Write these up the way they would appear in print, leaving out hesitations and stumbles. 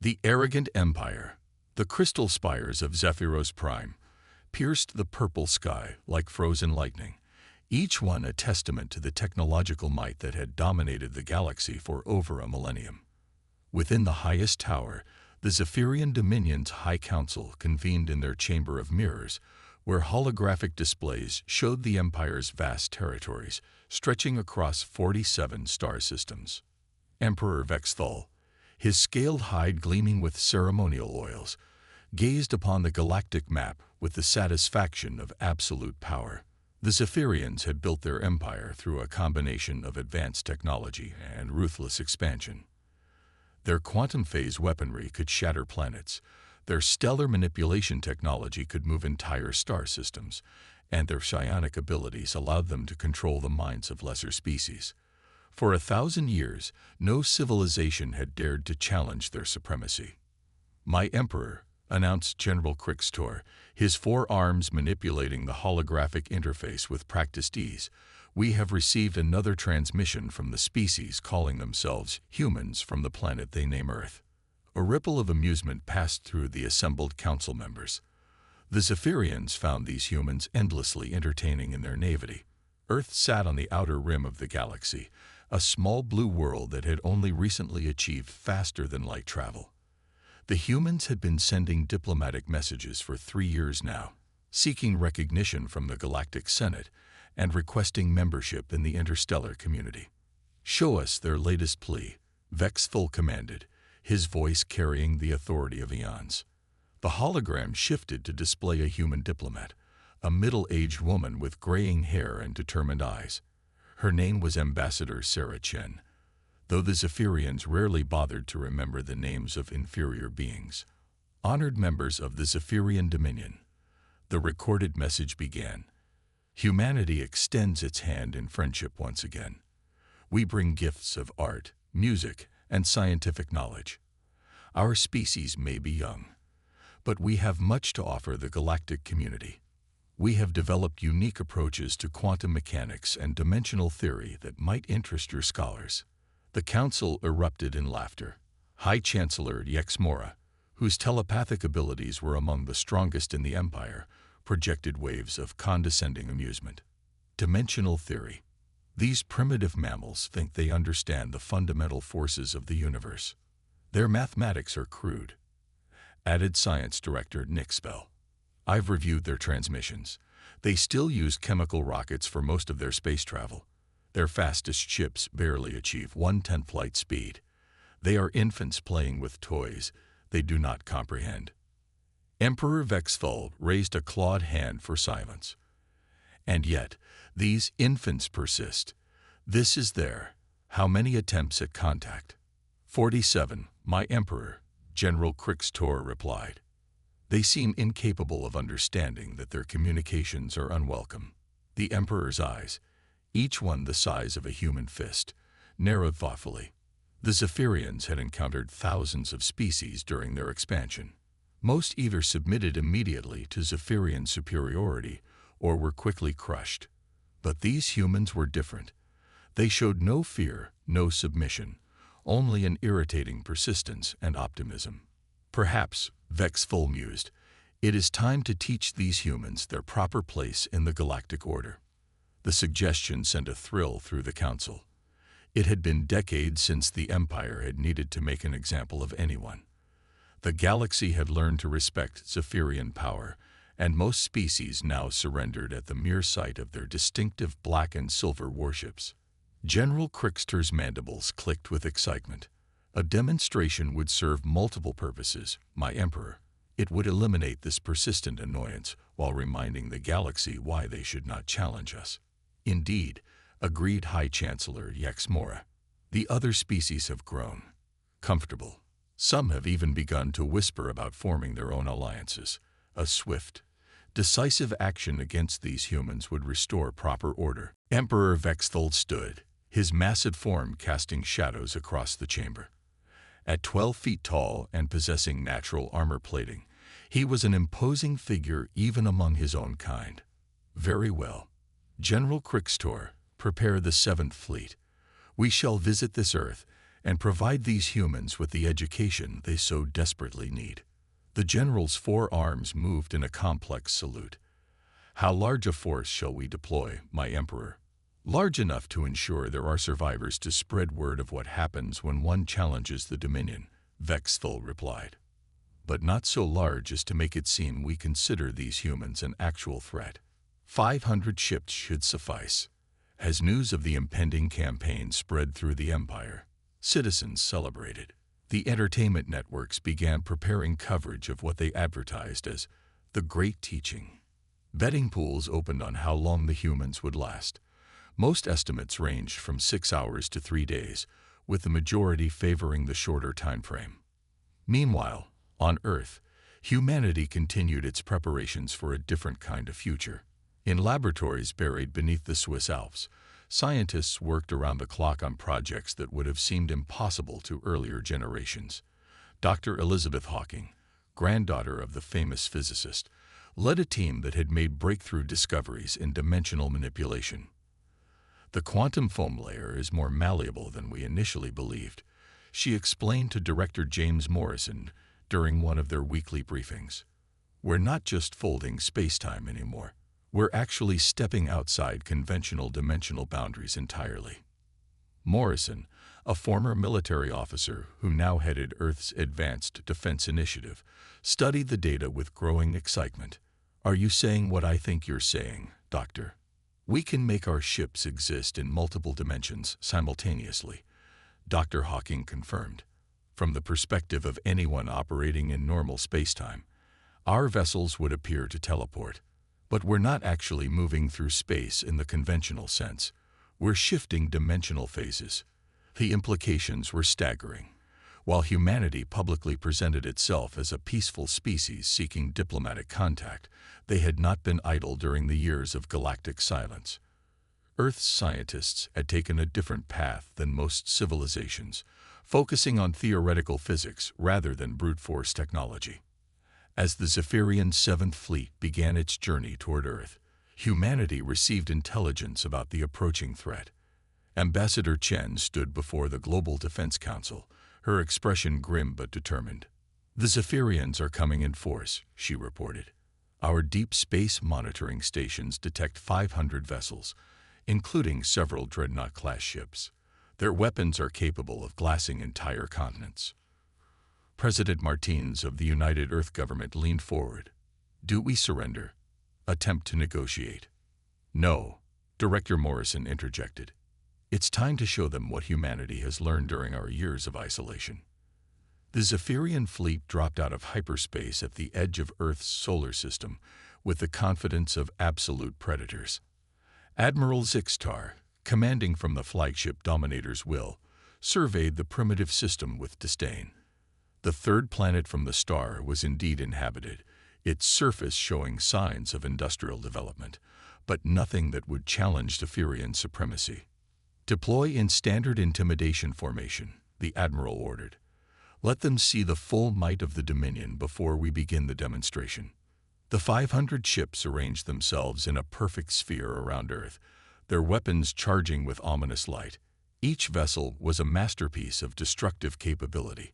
The arrogant empire, the crystal spires of Zephyros Prime, pierced the purple sky like frozen lightning, each one a testament to the technological might that had dominated the galaxy for over a millennium. Within the highest tower, the Zephyrian Dominion's High Council convened in their Chamber of Mirrors, where holographic displays showed the Empire's vast territories, stretching across 47 star systems. Emperor Vexthal, his scaled hide gleaming with ceremonial oils, gazed upon the galactic map with the satisfaction of absolute power. The Zephyrians had built their empire through a combination of advanced technology and ruthless expansion. Their quantum phase weaponry could shatter planets, their stellar manipulation technology could move entire star systems, and their psionic abilities allowed them to control the minds of lesser species. For 1,000 years, no civilization had dared to challenge their supremacy. "My Emperor," announced General Crixtor, his 4 arms manipulating the holographic interface with practiced ease, "we have received another transmission from the species calling themselves humans from the planet they name Earth." A ripple of amusement passed through the assembled council members. The Zephyrians found these humans endlessly entertaining in their naivety. Earth sat on the outer rim of the galaxy, a small blue world that had only recently achieved faster-than-light travel. The humans had been sending diplomatic messages for 3 years now, seeking recognition from the Galactic Senate and requesting membership in the interstellar community. "Show us their latest plea," Vexthal commanded, his voice carrying the authority of eons. The hologram shifted to display a human diplomat, a middle-aged woman with graying hair and determined eyes. Her name was Ambassador Sarah Chen, though the Zephyrians rarely bothered to remember the names of inferior beings. "Honored members of the Zephyrian Dominion," the recorded message began, "humanity extends its hand in friendship once again. We bring gifts of art, music, and scientific knowledge. Our species may be young, but we have much to offer the galactic community. We have developed unique approaches to quantum mechanics and dimensional theory that might interest your scholars." The council erupted in laughter. High Chancellor Yexmora, whose telepathic abilities were among the strongest in the Empire, projected waves of condescending amusement. "Dimensional theory. These primitive mammals think they understand the fundamental forces of the universe. Their mathematics are crude," added Science Director Nick Spell. "I've reviewed their transmissions. They still use chemical rockets for most of their space travel. Their fastest ships barely achieve 1/10 light speed. They are infants playing with toys they do not comprehend." Emperor Vexthal raised a clawed hand for silence. "And yet, these infants persist. This is how many attempts at contact?" 47, my Emperor, General Crixtor replied. "They seem incapable of understanding that their communications are unwelcome." The Emperor's eyes, each one the size of a human fist, narrowed thoughtfully. The Zephyrians had encountered thousands of species during their expansion. Most either submitted immediately to Zephyrian superiority or were quickly crushed. But these humans were different. They showed no fear, no submission, only an irritating persistence and optimism. "Perhaps," Vexthal mused, "it is time to teach these humans their proper place in the galactic order." The suggestion sent a thrill through the council. It had been decades since the Empire had needed to make an example of anyone. The galaxy had learned to respect Zephyrian power, and most species now surrendered at the mere sight of their distinctive black and silver warships. General Crixtor's mandibles clicked with excitement. "A demonstration would serve multiple purposes, my Emperor. It would eliminate this persistent annoyance while reminding the galaxy why they should not challenge us." "Indeed," agreed High Chancellor Yexmora. "The other species have grown comfortable. Some have even begun to whisper about forming their own alliances. A swift, decisive action against these humans would restore proper order." Emperor Vexthal stood, his massive form casting shadows across the chamber. At 12 feet tall and possessing natural armor plating, he was an imposing figure even among his own kind. "Very well. General Crixtor, prepare the 7th Fleet. We shall visit this Earth and provide these humans with the education they so desperately need. The general's four arms moved in a complex salute. How large a force shall we deploy, my emperor? Large enough to ensure there are survivors to spread word of what happens when one challenges the Dominion, Vexthul replied. But not so large as to make it seem we consider these humans an actual threat. 500 ships should suffice. As news of the impending campaign spread through the empire, citizens celebrated. The entertainment networks began preparing coverage of what they advertised as the Great Teaching. Betting pools opened on how long the humans would last. Most estimates ranged from 6 hours to 3 days, with the majority favoring the shorter time frame. Meanwhile, on Earth, humanity continued its preparations for a different kind of future. In laboratories buried beneath the Swiss Alps, scientists worked around the clock on projects that would have seemed impossible to earlier generations. Dr. Elizabeth Hawking, granddaughter of the famous physicist, led a team that had made breakthrough discoveries in dimensional manipulation. The quantum foam layer is more malleable than we initially believed, she explained to Director James Morrison during one of their weekly briefings. We're not just folding space-time anymore. We're actually stepping outside conventional dimensional boundaries entirely. Morrison, a former military officer who now headed Earth's Advanced Defense Initiative, studied the data with growing excitement. Are you saying what I think you're saying, Doctor? We can make our ships exist in multiple dimensions simultaneously, Dr. Hawking confirmed. From the perspective of anyone operating in normal spacetime, our vessels would appear to teleport. But we're not actually moving through space in the conventional sense. We're shifting dimensional phases. The implications were staggering. While humanity publicly presented itself as a peaceful species seeking diplomatic contact, they had not been idle during the years of galactic silence. Earth's scientists had taken a different path than most civilizations, focusing on theoretical physics rather than brute force technology. As the Zephyrian Seventh Fleet began its journey toward Earth, humanity received intelligence about the approaching threat. Ambassador Chen stood before the Global Defense Council, her expression grim but determined. The Zephyrians are coming in force, she reported. Our deep space monitoring stations detect 500 vessels, including several dreadnought-class ships. Their weapons are capable of glassing entire continents. President Martins of the United Earth Government leaned forward. Do we surrender? Attempt to negotiate? No, Director Morrison interjected. It's time to show them what humanity has learned during our years of isolation. The Zephyrian fleet dropped out of hyperspace at the edge of Earth's solar system with the confidence of absolute predators. Admiral Zixtar, commanding from the flagship Dominator's Will, surveyed the primitive system with disdain. The third planet from the star was indeed inhabited, its surface showing signs of industrial development, but nothing that would challenge Zephyrian supremacy. Deploy in standard intimidation formation, the Admiral ordered. Let them see the full might of the Dominion before we begin the demonstration. The 500 ships arranged themselves in a perfect sphere around Earth, their weapons charging with ominous light. Each vessel was a masterpiece of destructive capability,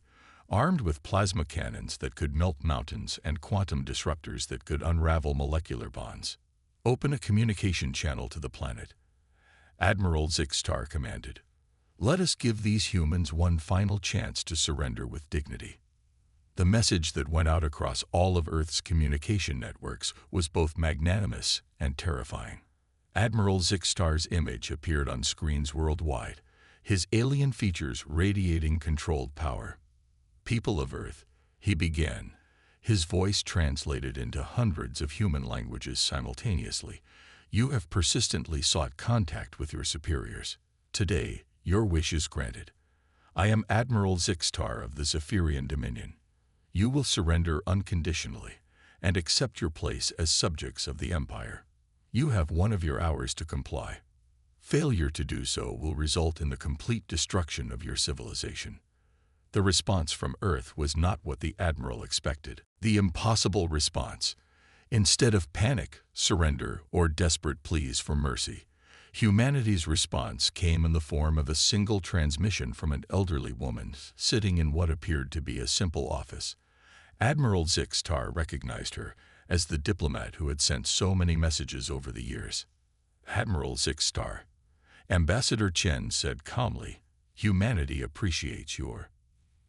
armed with plasma cannons that could melt mountains and quantum disruptors that could unravel molecular bonds. Open a communication channel to the planet, Admiral Zixtar commanded. Let us give these humans one final chance to surrender with dignity. The message that went out across all of Earth's communication networks was both magnanimous and terrifying. Admiral Zixtar's image appeared on screens worldwide, his alien features radiating controlled power. People of Earth, he began, his voice translated into hundreds of human languages simultaneously. You have persistently sought contact with your superiors. Today, your wish is granted. I am Admiral Zixtar of the Zephyrian Dominion. You will surrender unconditionally and accept your place as subjects of the Empire. You have one of your hours to comply. Failure to do so will result in the complete destruction of your civilization. The response from Earth was not what the Admiral expected. The impossible response. Instead of panic, surrender, or desperate pleas for mercy, Humanity's response came in the form of a single transmission from an elderly woman sitting in what appeared to be a simple office. Admiral Zixtar recognized her as the diplomat who had sent so many messages over the years. "Admiral Zixtar," Ambassador Chen said calmly, "humanity appreciates your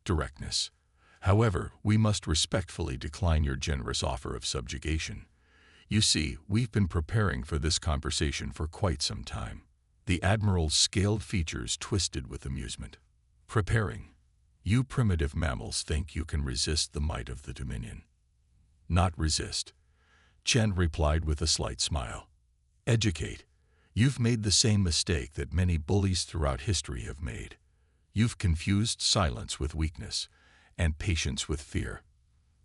directness. However, we must respectfully decline your generous offer of subjugation. You see, we've been preparing for this conversation for quite some time." The Admiral's scaled features twisted with amusement. "Preparing? You primitive mammals think you can resist the might of the Dominion." "Not resist," Chen replied with a slight smile. "Educate. You've made the same mistake that many bullies throughout history have made. You've confused silence with weakness, and patience with fear."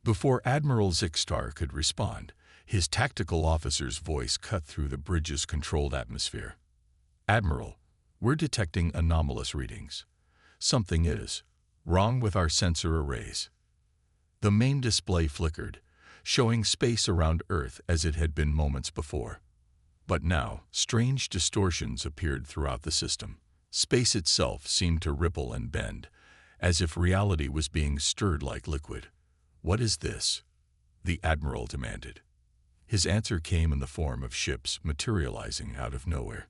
Before Admiral Zixtar could respond, his tactical officer's voice cut through the bridge's controlled atmosphere. "Admiral, we're detecting anomalous readings. Something is wrong with our sensor arrays." The main display flickered, showing space around Earth as it had been moments before. But now, strange distortions appeared throughout the system. Space itself seemed to ripple and bend, as if reality was being stirred like liquid. "What is this?" the Admiral demanded. His answer came in the form of ships materializing out of nowhere.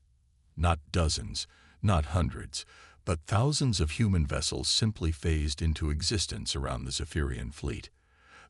Not dozens, not hundreds, but thousands of human vessels simply phased into existence around the Zephyrian fleet.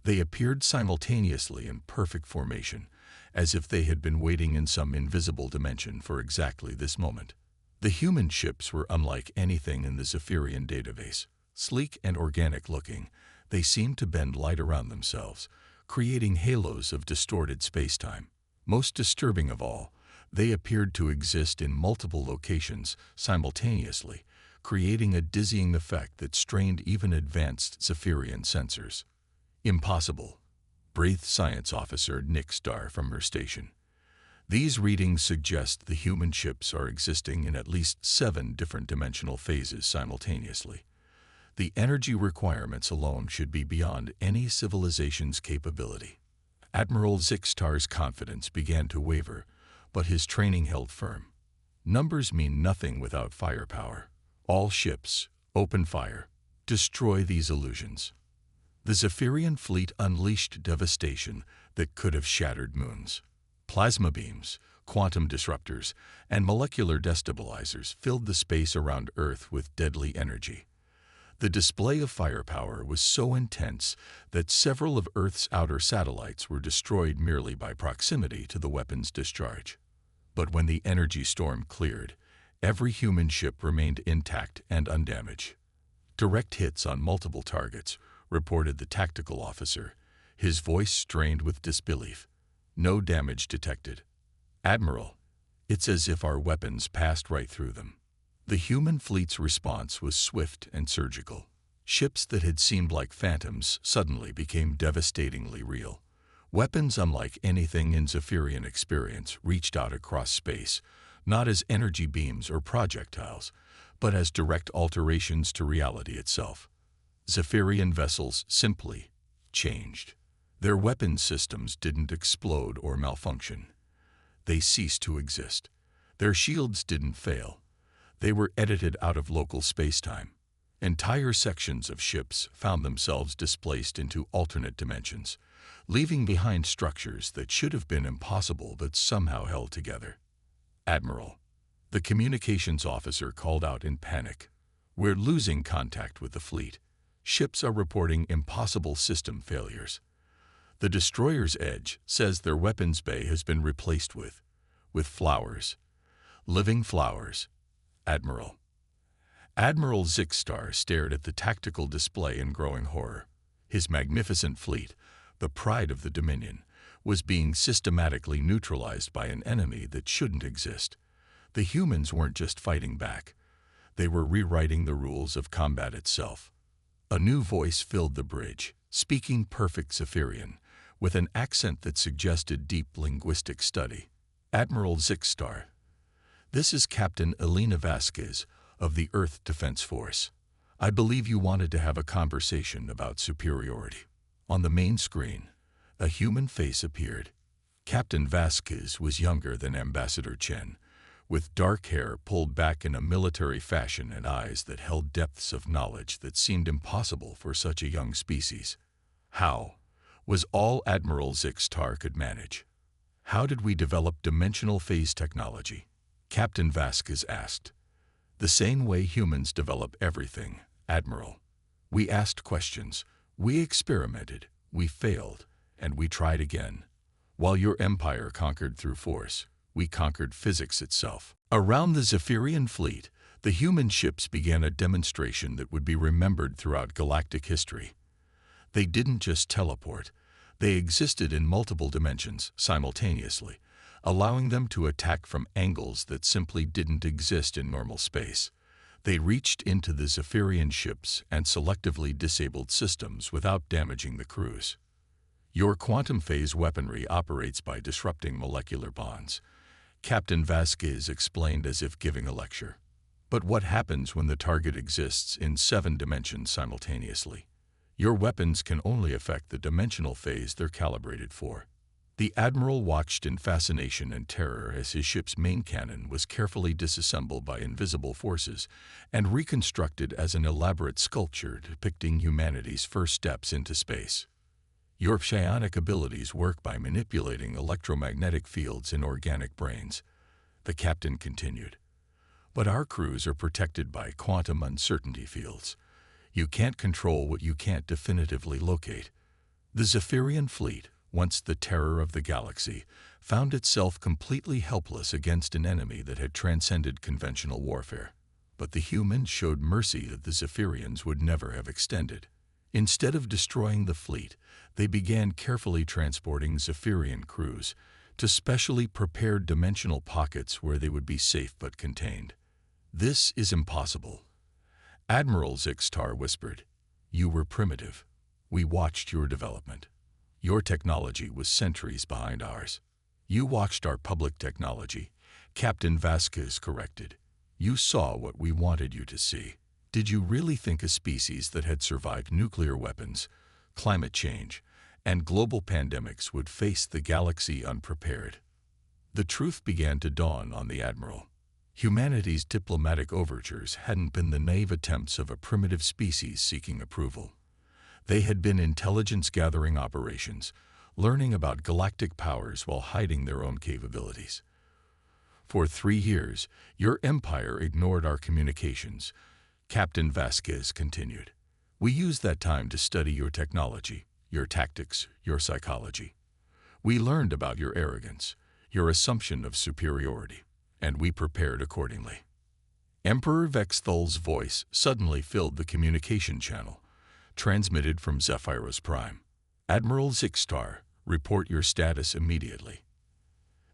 They appeared simultaneously in perfect formation, as if they had been waiting in some invisible dimension for exactly this moment. The human ships were unlike anything in the Zephyrian database. Sleek and organic-looking, they seemed to bend light around themselves, creating halos of distorted space-time. Most disturbing of all, they appeared to exist in multiple locations simultaneously, creating a dizzying effect that strained even advanced Zephyrian sensors. "Impossible," breathed Science Officer Nick Starr from her station. "These readings suggest the human ships are existing in at least 7 different dimensional phases simultaneously. The energy requirements alone should be beyond any civilization's capability." Admiral Zixtar's confidence began to waver, but his training held firm. Numbers mean nothing without firepower. All ships, open fire, destroy these illusions. The Zephyrian fleet unleashed devastation that could have shattered moons. Plasma beams, quantum disruptors, and molecular destabilizers filled the space around Earth with deadly energy. The display of firepower was so intense that several of Earth's outer satellites were destroyed merely by proximity to the weapon's discharge. But when the energy storm cleared, every human ship remained intact and undamaged. "Direct hits on multiple targets," reported the tactical officer, his voice strained with disbelief. "No damage detected." "Admiral, it's as if our weapons passed right through them." The human fleet's response was swift and surgical. Ships that had seemed like phantoms suddenly became devastatingly real. Weapons unlike anything in Zephyrian experience reached out across space, not as energy beams or projectiles, but as direct alterations to reality itself. Zephyrian vessels simply changed. Their weapon systems didn't explode or malfunction. They ceased to exist. Their shields didn't fail. They were edited out of local spacetime. Entire sections of ships found themselves displaced into alternate dimensions, leaving behind structures that should have been impossible but somehow held together. "Admiral," the communications officer called out in panic, "we're losing contact with the fleet. Ships are reporting impossible system failures. The destroyer's edge says their weapons bay has been replaced with flowers. Living flowers. Admiral." Admiral Zixtar stared at the tactical display in growing horror. His magnificent fleet, the pride of the Dominion, was being systematically neutralized by an enemy that shouldn't exist. The humans weren't just fighting back. They were rewriting the rules of combat itself. A new voice filled the bridge, speaking perfect Zephyrian, with an accent that suggested deep linguistic study. "Admiral Zixtar, this is Captain Elena Vasquez of the Earth Defense Force. I believe you wanted to have a conversation about superiority." On the main screen, a human face appeared. Captain Vasquez was younger than Ambassador Chen, with dark hair pulled back in a military fashion and eyes that held depths of knowledge that seemed impossible for such a young species. How was all Admiral Zixtar could manage. How did we develop dimensional phase technology? Captain Vasquez asked. The same way humans develop everything, Admiral. We asked questions, we experimented, we failed, and we tried again. While your empire conquered through force, we conquered physics itself. Around the Zephyrian fleet, the human ships began a demonstration that would be remembered throughout galactic history. They didn't just teleport, they existed in multiple dimensions simultaneously, allowing them to attack from angles that simply didn't exist in normal space. They reached into the Zephyrian ships and selectively disabled systems without damaging the crews. Your quantum phase weaponry operates by disrupting molecular bonds, Captain Vasquez explained as if giving a lecture. But what happens when the target exists in 7 dimensions simultaneously? Your weapons can only affect the dimensional phase they're calibrated for. The Admiral watched in fascination and terror as his ship's main cannon was carefully disassembled by invisible forces and reconstructed as an elaborate sculpture depicting humanity's first steps into space. Your psionic abilities work by manipulating electromagnetic fields in organic brains, the captain continued. But our crews are protected by quantum uncertainty fields. You can't control what you can't definitively locate. The Zephyrian fleet, once the terror of the galaxy, found itself completely helpless against an enemy that had transcended conventional warfare. But the humans showed mercy that the Zephyrians would never have extended. Instead of destroying the fleet, they began carefully transporting Zephyrian crews to specially prepared dimensional pockets where they would be safe but contained. This is impossible. Admiral Zixtar whispered. You were primitive. We watched your development. Your technology was centuries behind ours. You watched our public technology, Captain Vasquez corrected. You saw what we wanted you to see. Did you really think a species that had survived nuclear weapons, climate change, and global pandemics would face the galaxy unprepared? The truth began to dawn on the Admiral. Humanity's diplomatic overtures hadn't been the naive attempts of a primitive species seeking approval. They had been intelligence-gathering operations, learning about galactic powers while hiding their own capabilities. For 3 years, your empire ignored our communications, Captain Vasquez continued. We used that time to study your technology, your tactics, your psychology. We learned about your arrogance, your assumption of superiority, and we prepared accordingly. Emperor Vexthal's voice suddenly filled the communication channel, transmitted from Zephyros Prime. Admiral Zixtar, report your status immediately.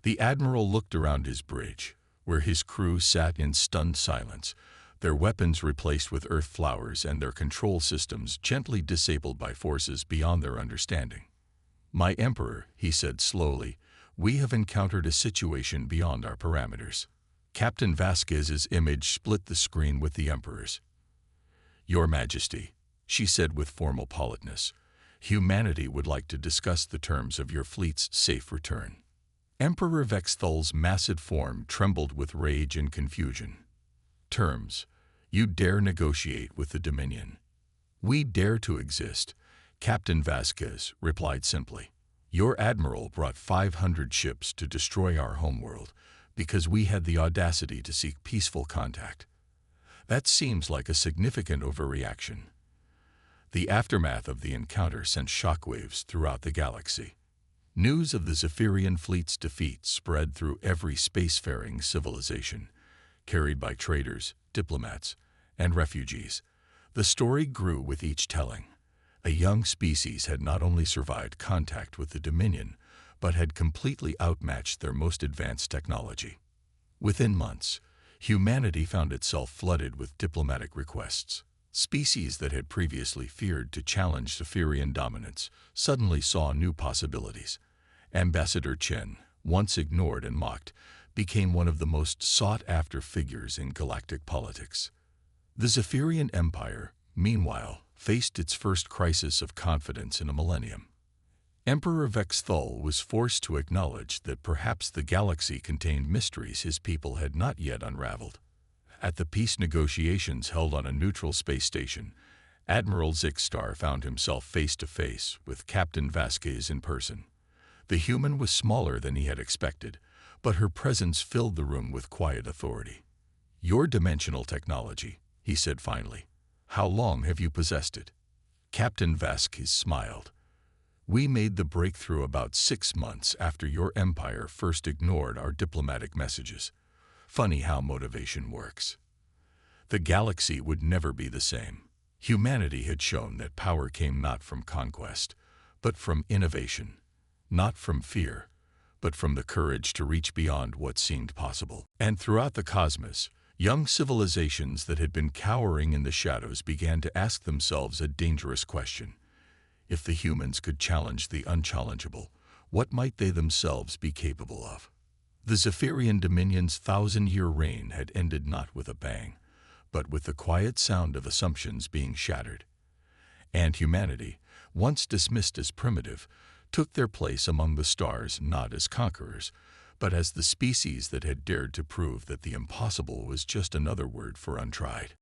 The Admiral looked around his bridge, where his crew sat in stunned silence, their weapons replaced with earth flowers and their control systems gently disabled by forces beyond their understanding. My Emperor, he said slowly, we have encountered a situation beyond our parameters. Captain Vasquez's image split the screen with the Emperor's. Your Majesty, she said with formal politeness, humanity would like to discuss the terms of your fleet's safe return. Emperor Vexthal's massive form trembled with rage and confusion. Terms. You dare negotiate with the Dominion. We dare to exist, Captain Vasquez replied simply. Your Admiral brought 500 ships to destroy our homeworld because we had the audacity to seek peaceful contact. That seems like a significant overreaction. The aftermath of the encounter sent shockwaves throughout the galaxy. News of the Zephyrian fleet's defeat spread through every spacefaring civilization, carried by traders, diplomats, and refugees. The story grew with each telling. A young species had not only survived contact with the Dominion, but had completely outmatched their most advanced technology. Within months, humanity found itself flooded with diplomatic requests. Species that had previously feared to challenge Zephyrian dominance suddenly saw new possibilities. Ambassador Chen, once ignored and mocked, became one of the most sought-after figures in galactic politics. The Zephyrian Empire, meanwhile, faced its first crisis of confidence in a millennium. Emperor Vexthul was forced to acknowledge that perhaps the galaxy contained mysteries his people had not yet unraveled. At the peace negotiations held on a neutral space station, Admiral Zixstar found himself face to face with Captain Vasquez in person. The human was smaller than he had expected, but her presence filled the room with quiet authority. "Your dimensional technology," he said finally. "How long have you possessed it?" Captain Vasquez smiled. "We made the breakthrough about 6 months after your empire first ignored our diplomatic messages. Funny how motivation works." The galaxy would never be the same. Humanity had shown that power came not from conquest, but from innovation. Not from fear, but from the courage to reach beyond what seemed possible. And throughout the cosmos, young civilizations that had been cowering in the shadows began to ask themselves a dangerous question. If the humans could challenge the unchallengeable, what might they themselves be capable of? The Zephyrian Dominion's 1,000-year reign had ended not with a bang, but with the quiet sound of assumptions being shattered. And humanity, once dismissed as primitive, took their place among the stars not as conquerors, but as the species that had dared to prove that the impossible was just another word for untried.